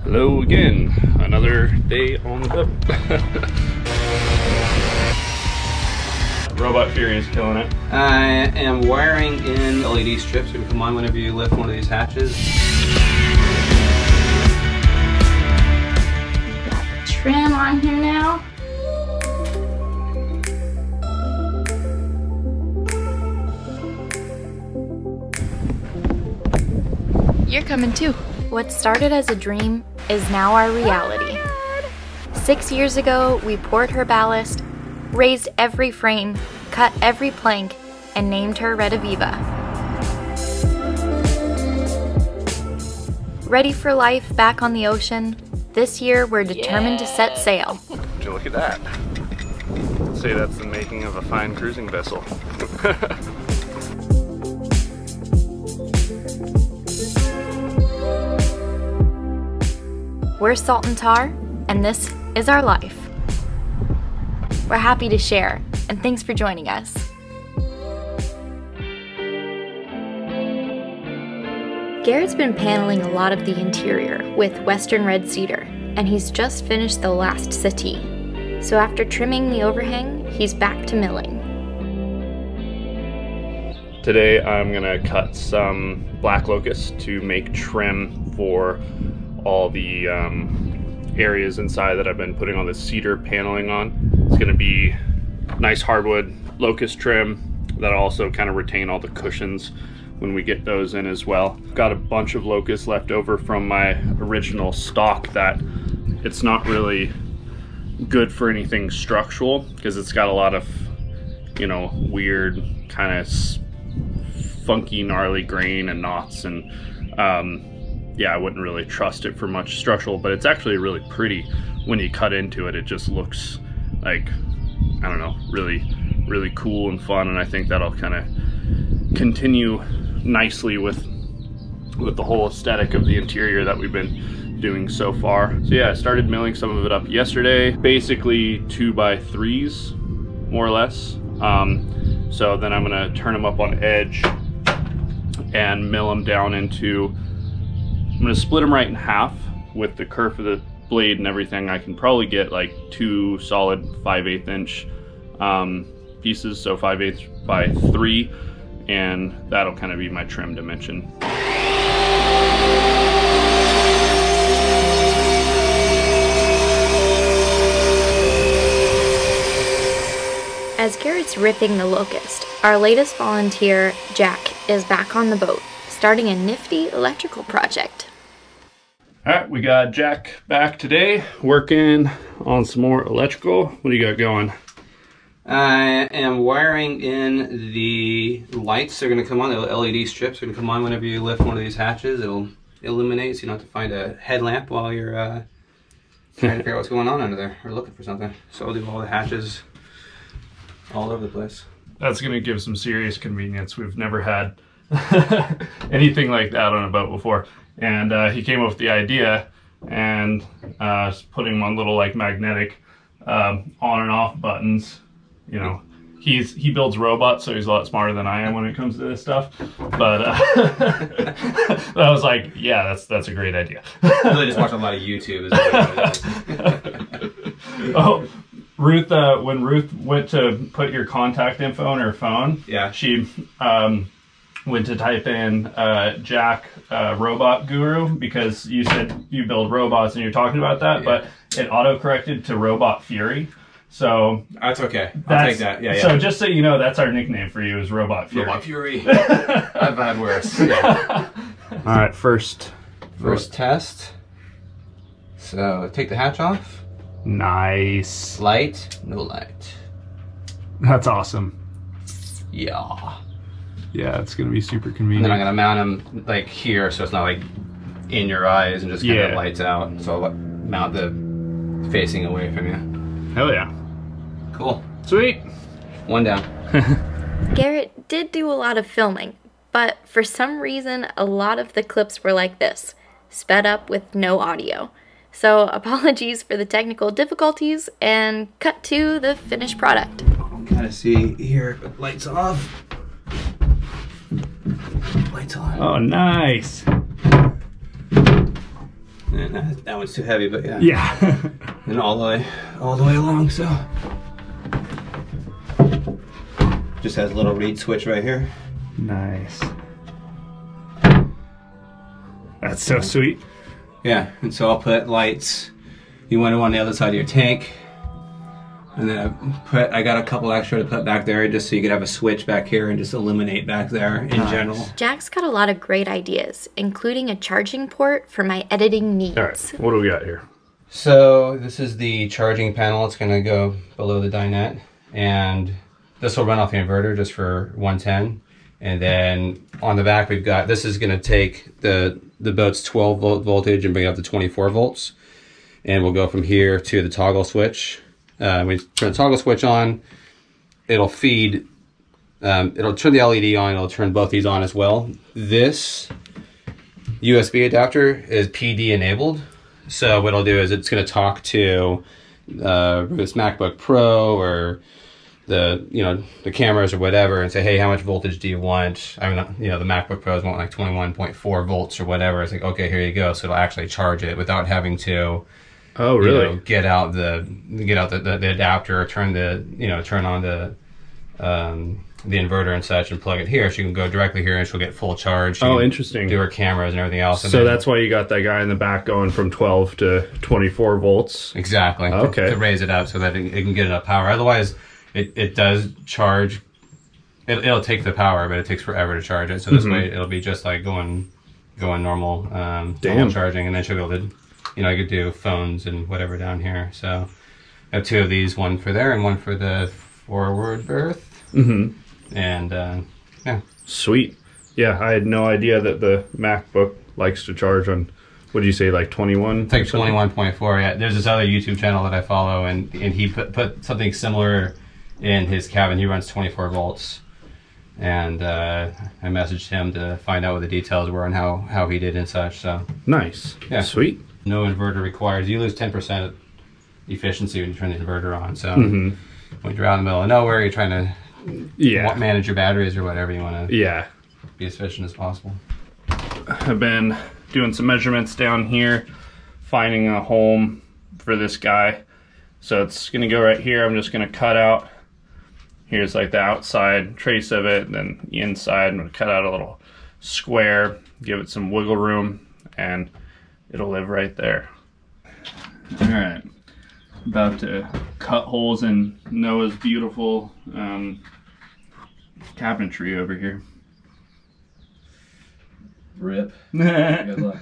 Hello again, another day on the boat. Robot Fury is killing it. I am wiring in LED strips. So come on whenever you lift one of these hatches. Got the trim on here now. You're coming too. What started as a dream is now our reality. 6 years ago, we poured her ballast, raised every frame, cut every plank, and named her Rediviva. Ready for life back on the ocean, this year we're determined to set sail. Would you look at that? I'd say that's the making of a fine cruising vessel. We're Salt and Tar, and this is our life. We're happy to share, and thanks for joining us. Garrett's been paneling a lot of the interior with Western red cedar, and he's just finished the last settee. So after trimming the overhang, he's back to milling. Today I'm gonna cut some black locust to make trim for all the areas inside that I've been putting all the cedar paneling on. It's gonna be nice hardwood locust trim that'll also kind of retain all the cushions when we get those in as well. Got a bunch of locust left over from my original stock that it's not really good for anything structural because it's got a lot of, you know, weird kind of funky gnarly grain and knots, and yeah, I wouldn't really trust it for much structural, but it's actually really pretty when you cut into it. It just looks like, I don't know, really cool and fun, and I think that'll kind of continue nicely with the whole aesthetic of the interior that we've been doing so far. So yeah, I started milling some of it up yesterday, basically 2x3s, more or less. So then I'm gonna turn them up on edge and mill them down into, I'm gonna split them right in half with the kerf of the blade and everything. I can probably get like 2 solid 5/8 inch pieces, so 5/8 by 3, and that'll kind of be my trim dimension. As Garrett's ripping the locust, our latest volunteer, Jack, is back on the boat, starting a nifty electrical project. All right, we got Jack back today, working on some more electrical. What do you got going? I am wiring in the lights. They're going to come on, the LED strips are going to come on whenever you lift one of these hatches. It'll illuminate so you don't have to find a headlamp while you're trying to figure out what's going on under there or looking for something. So I'll do all the hatches all over the place. That's going to give some serious convenience. We've never had anything like that on a boat before. And he came up with the idea and putting on little like magnetic on and off buttons. You know, he builds robots, so he's a lot smarter than I am when it comes to this stuff. But I was like, yeah, that's a great idea. Really just watch a lot of YouTube. Oh, Ruth, when Ruth went to put your contact info on her phone, yeah, she went to type in Jack Robot Guru, because you said you build robots and you're talking about that, yeah, but it auto-corrected to Robot Fury. So that's okay. I'll take that. Yeah. So just so you know, that's our nickname for you, is Robot Fury. Robot Fury. I've had worse. Yeah. All right, first test. So take the hatch off. Nice. Light, no light. That's awesome. Yeah. Yeah, it's gonna be super convenient. And then I'm gonna mount them like here, so it's not like in your eyes and just kind of lights out. So I'll mount the facing away from you. Hell yeah. Cool. Sweet. One down. Garrett did do a lot of filming, but for some reason, a lot of the clips were like this, sped up with no audio. So apologies for the technical difficulties, and cut to the finished product. Kind of see here, but lights off. Lights on. Oh, nice. That one's too heavy, but yeah. Yeah. And all the way along, so. Just has a little reed switch right here. Nice. That's so sweet. Yeah, and so I'll put lights. You want them on the other side of your tank. And then I got a couple extra to put back there just so you could have a switch back here and just illuminate back there in general. Jack's got a lot of great ideas, including a charging port for my editing needs. All right, what do we got here? So this is the charging panel. It's gonna go below the dinette, and this will run off the inverter just for 110. And then on the back we've got, this is gonna take the boat's 12 volt voltage and bring it up to 24 volts. And we'll go from here to the toggle switch. When you turn the toggle switch on, it'll feed, it'll turn the LED on, it'll turn both these on as well. This USB adapter is PD enabled. So what it'll do is it's going to talk to Ruth's MacBook Pro or the cameras or whatever and say, hey, how much voltage do you want? I mean, the MacBook Pros want like 21.4 volts or whatever. It's like, okay, here you go. So it'll actually charge it without having to, oh, really? Get out the adapter or turn on the inverter and such and plug it here. She can go directly here and she'll get full charge. Oh, interesting. Do her cameras and everything else. So that's why you got that guy in the back going from 12 to 24 volts. Exactly. Okay. To raise it up so that it can get enough power. Otherwise, it does charge. It'll take the power, but it takes forever to charge it. So this way, it'll be just like going normal, normal charging, and then she'll be able to, I could do phones and whatever down here. So I have two of these, one for there and one for the forward berth. And yeah. Sweet. Yeah, I had no idea that the MacBook likes to charge on, what did you say, like 21? It's like 21.4. Yeah, there's this other YouTube channel that I follow, and he put something similar in his cabin. He runs 24 volts. And I messaged him to find out what the details were and how he did and such. So nice. Yeah. Sweet. No inverter required. You lose 10% of efficiency when you turn the inverter on. So when you're out in the middle of nowhere, you're trying to manage your batteries or whatever, you want to be as efficient as possible. I've been doing some measurements down here, finding a home for this guy. So it's going to go right here. I'm just going to cut out. Here's like the outside trace of it, then the inside. I'm going to cut out a little square, give it some wiggle room, and it'll live right there. All right, about to cut holes in Noah's beautiful cabinetry over here. Rip. Good luck.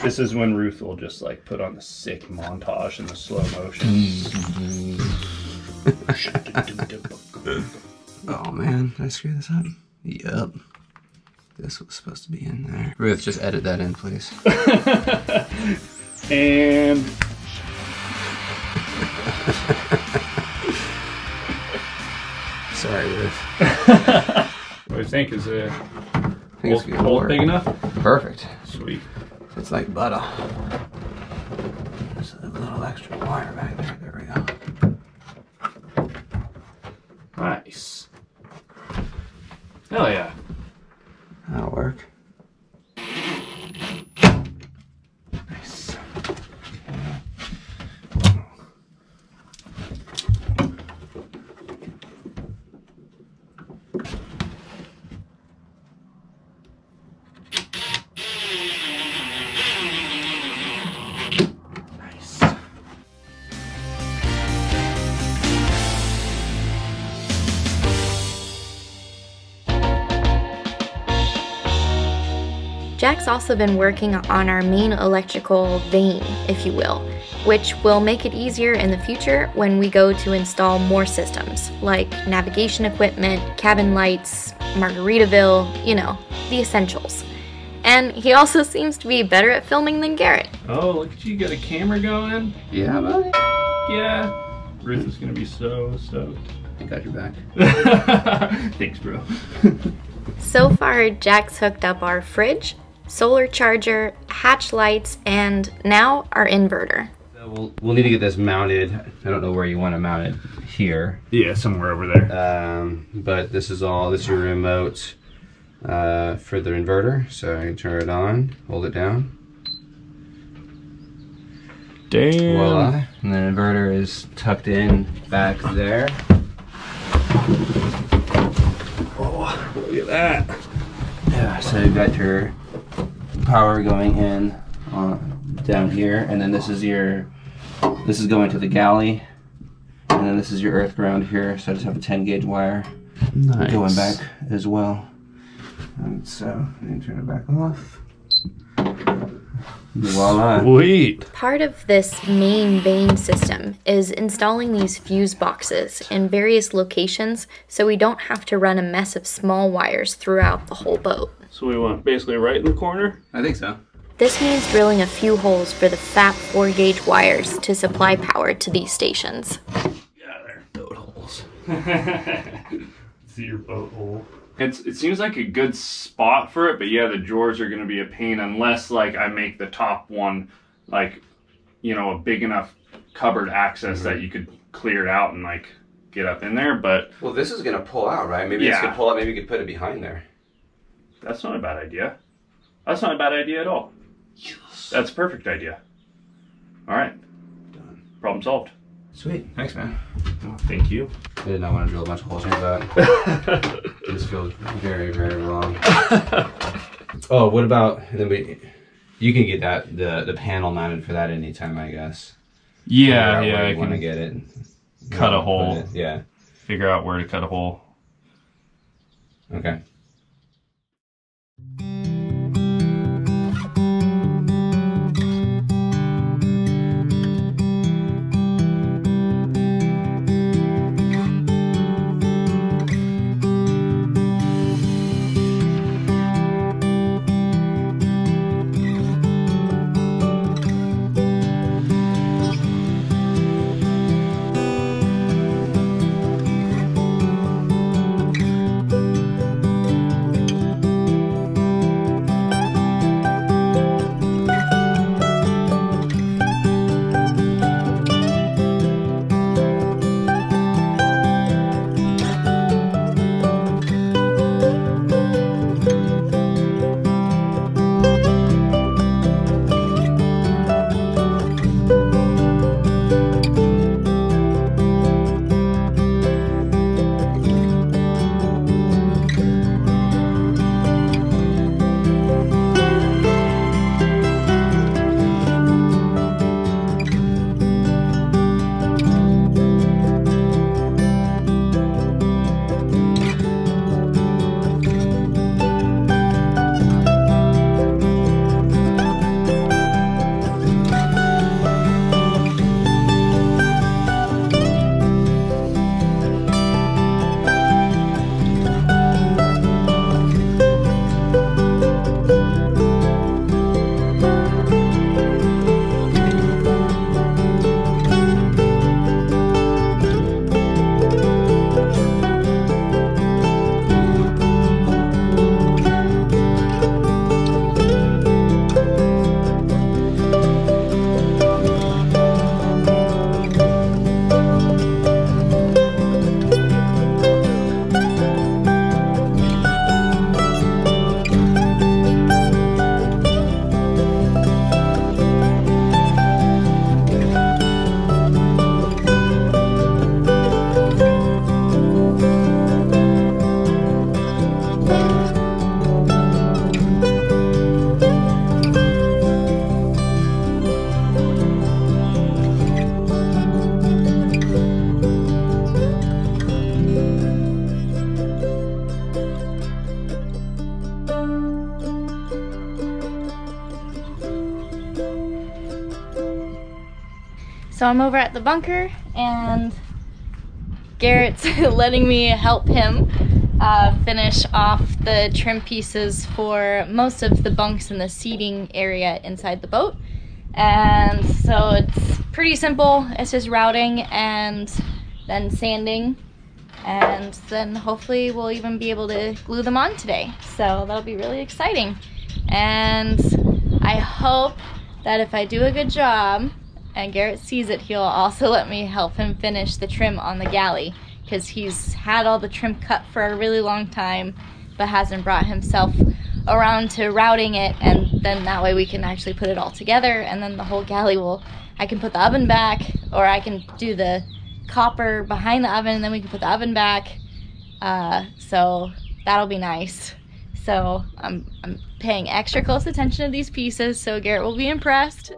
This is when Ruth will just like put on the sick montage in the slow motion. Oh man, did I screw this up? Yep. This was supposed to be in there. Ruth, just edit that in, please. And sorry, Ruth. what do you think? Is it It's hole big enough? Perfect. Sweet. It's like butter. There's a little extra wire back there. There we go. Nice. Hell yeah. That'll work. Nice. Jack's also been working on our main electrical vein, if you will, which will make it easier in the future when we go to install more systems, like navigation equipment, cabin lights, Margaritaville, the essentials. And he also seems to be better at filming than Garrett. Oh, look at you, got a camera going. Yeah, buddy. Yeah. Ruth is gonna be so stoked. I got your back. Thanks, bro. So far, Jack's hooked up our fridge, solar charger, hatch lights, and now our inverter. So we'll need to get this mounted. I don't know where you want to mount it here. Yeah, somewhere over there. But this is your remote for the inverter. So you turn it on, hold it down. Damn. Voila. And the inverter is tucked in back there. Oh, look at that. Yeah, so you've got your power going in down here, and then this is going to the galley, and then this is your earth ground here, so I just have a 10 gauge wire going back as well. And so I'm going to turn it back off. Voila. Sweet. Part of this main vane system is installing these fuse boxes in various locations so we don't have to run a mess of small wires throughout the whole boat. So we want basically right in the corner? I think so. This means drilling a few holes for the fat 4-gauge wires to supply power to these stations. Yeah, they're boat holes. See your boat hole. It seems like a good spot for it, but yeah, the drawers are going to be a pain unless like I make the top one like, you know, a big enough cupboard access that you could clear it out and like get up in there. But well, this is going to pull out, right? Maybe it's going to pull out. Maybe you could put it behind there. That's not a bad idea. That's not a bad idea at all. Yes. That's a perfect idea. All right. Done. Problem solved. Sweet. Thanks, man. Oh, thank you. I did not want to drill a bunch of holes into that. This feels very, very wrong. Oh, what about, you can get that, the panel mounted for that anytime, I guess. Yeah, I want to get it. Cut a hole. Yeah. Figure out where to cut a hole. Okay. So I'm over at the bunker and Garrett's letting me help him finish off the trim pieces for most of the bunks in the seating area inside the boat. And so it's pretty simple. It's just routing and then sanding And then hopefully we'll even be able to glue them on today. So that'll be really exciting. And I hope that if I do a good job and Garrett sees it, he'll also let me help him finish the trim on the galley, because he's had all the trim cut for a really long time but hasn't brought himself around to routing it, and then that way we can actually put it all together, and then the whole galley I can put the oven back, or I can do the copper behind the oven and then we can put the oven back. So that'll be nice. So I'm paying extra close attention to these pieces, so Garrett will be impressed.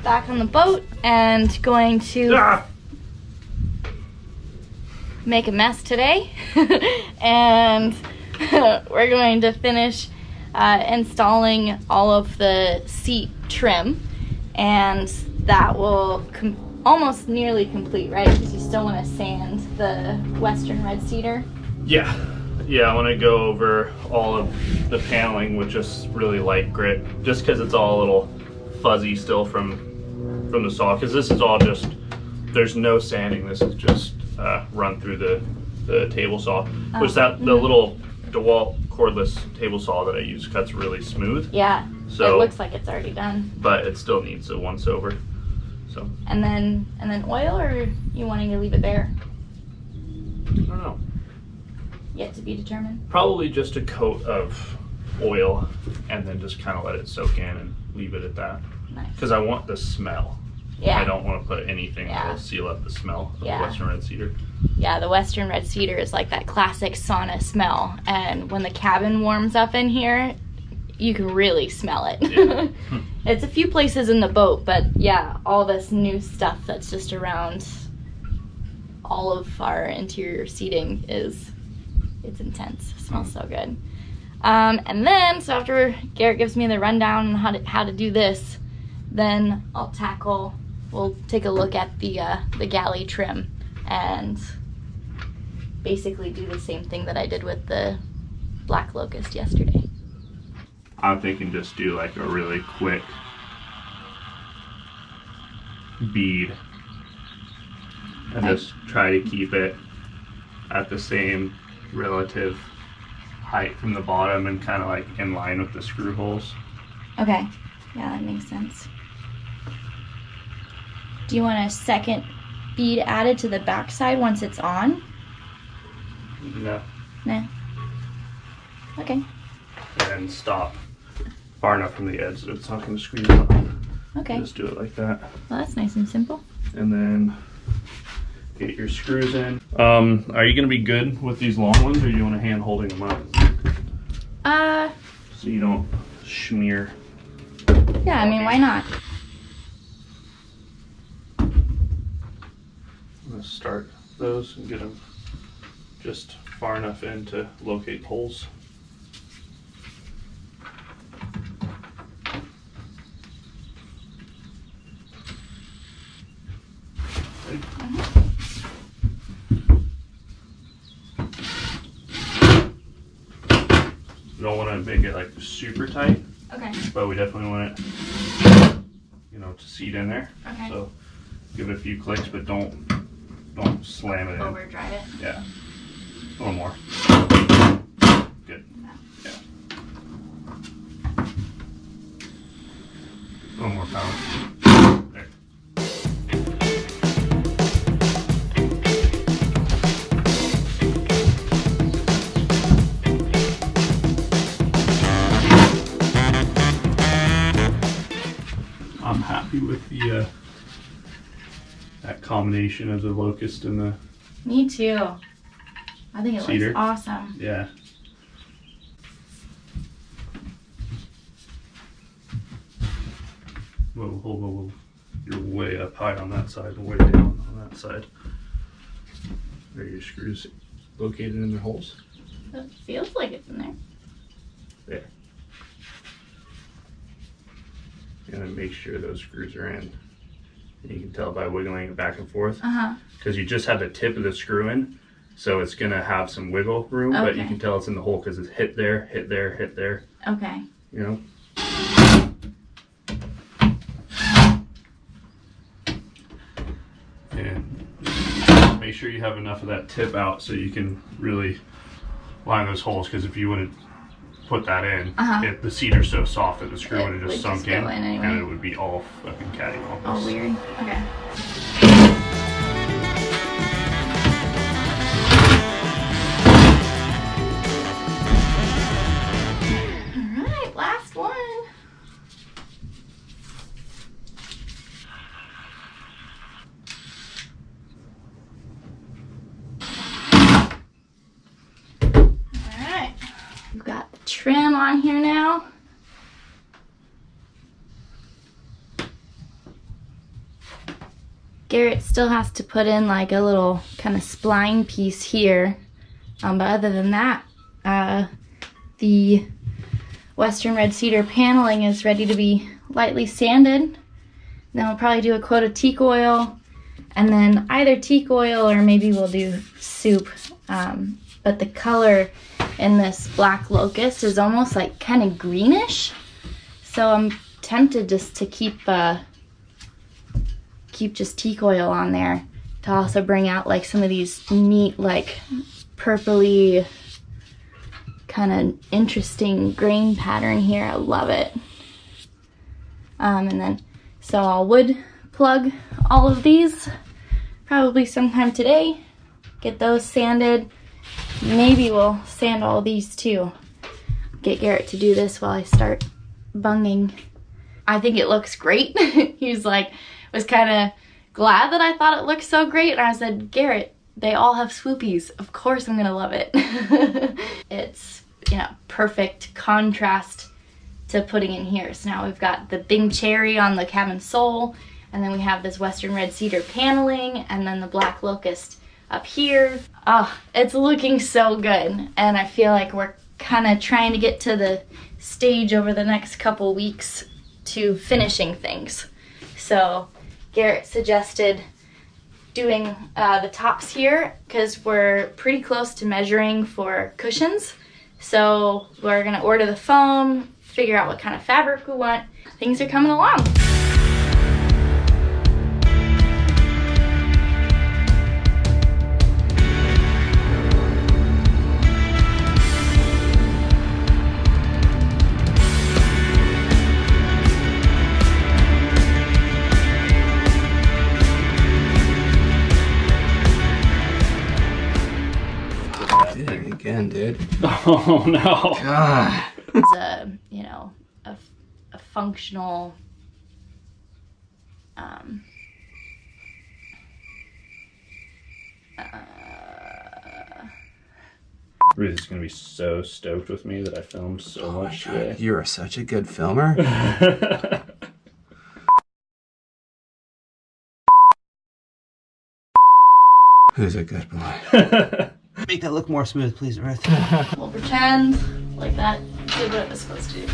Back on the boat and going to make a mess today. And we're going to finish installing all of the seat trim, and that will almost nearly complete, right? Because you still want to sand the Western red cedar. Yeah, I want to go over all of the paneling with just really light grit, just because it's all a little fuzzy still from the saw, because this is all just, there's no sanding, this is just run through the table saw, which the little DeWalt cordless table saw that I use cuts really smooth. Yeah, so it looks like it's already done. But it still needs a once over. So. And then oil, or you wanting to leave it there? I don't know. Yet to be determined. Probably just a coat of oil and then just kind of let it soak in and leave it at that. Nice. Because I want the smell. Yeah. I don't want to put anything that will seal up the smell of the Western red cedar. Yeah, the Western red cedar is like that classic sauna smell, and when the cabin warms up in here, you can really smell it. Yeah. It's a few places in the boat, but yeah, all this new stuff that's just around all of our interior seating it's intense. It smells so good. And then, so after Garrett gives me the rundown on how to do this, then we'll take a look at the galley trim and basically do the same thing that I did with the black locust yesterday. I'm thinking just do like a really quick bead and just try to keep it at the same relative height from the bottom and kind of like in line with the screw holes. Okay, yeah, that makes sense. Do you want a second bead added to the back side once it's on? No. No. Okay. And stop far enough from the edge that it's not going to squeeze out. Okay. Just do it like that. Well, that's nice and simple. And then get your screws in. Are you going to be good with these long ones, or do you want a hand holding them up? So you don't smear. Yeah, I mean, why not? I'm going to start those and get them just far enough in to locate holes. We don't want to make it like super tight. Okay. But we definitely want it, to seat in there. Okay. So give it a few clicks, but don't slam it in. Overdrive it. Yeah. A little more. Good. Yeah. A little more power. There. I'm happy with the that combination of the locust and the Me too. I think it cedar. looks awesome. Yeah. Whoa, whoa, whoa, whoa. You're way up high on that side and way down on that side. Are your screws located in their holes? It feels like it's in there. There. You're gonna make sure those screws are in. And you can tell by wiggling it back and forth. Because you just have the tip of the screw in, so it's gonna have some wiggle room, but you can tell it's in the hole because it's hit there, hit there, hit there. Okay. You know? And make sure you have enough of that tip out so you can really line those holes, because if you would have put that in, the cedar's so soft that the screw would have just sunk in anyway. And it would be all fucking cattywampus. Oh, weird. Okay. Alright, last one. Alright. We've got the trim on here now. Garrett still has to put in like a little kind of spline piece here, but other than that, the Western red cedar paneling is ready to be lightly sanded. Then we'll probably do a coat of teak oil, and then either teak oil or maybe we'll do soup. But the color in this black locust is almost like kind of greenish, so I'm tempted just to keep just teak oil on there to also bring out like some of these neat like purpley kind of interesting grain pattern here. I love it. And then so I'll wood plug all of these probably sometime today, get those sanded. Maybe we'll sand all these too. Get Garrett to do this while I start bunging. I think it looks great. He's like, was kind of glad that I thought it looked so great, and I said, Garrett, they all have swoopies. Of course I'm gonna love it. It's, you know, perfect contrast to putting in here. So now we've got the Bing Cherry on the cabin sole, and then we have this Western red cedar paneling, and then the black locust up here. Oh, it's looking so good, and I feel like we're kind of trying to get to the stage over the next couple weeks to finishing things. So Garrett suggested doing the tops here because we're pretty close to measuring for cushions. So we're gonna order the foam, figure out what kind of fabric we want. Things are coming along. Again, dude. Oh no. God. It's a, you know, a functional Ruth is gonna be so stoked with me that I filmed so much today. You are such a good filmer. Who's a good boy? Make that look more smooth, please, Ruth. We'll pretend like that did what it was supposed to do.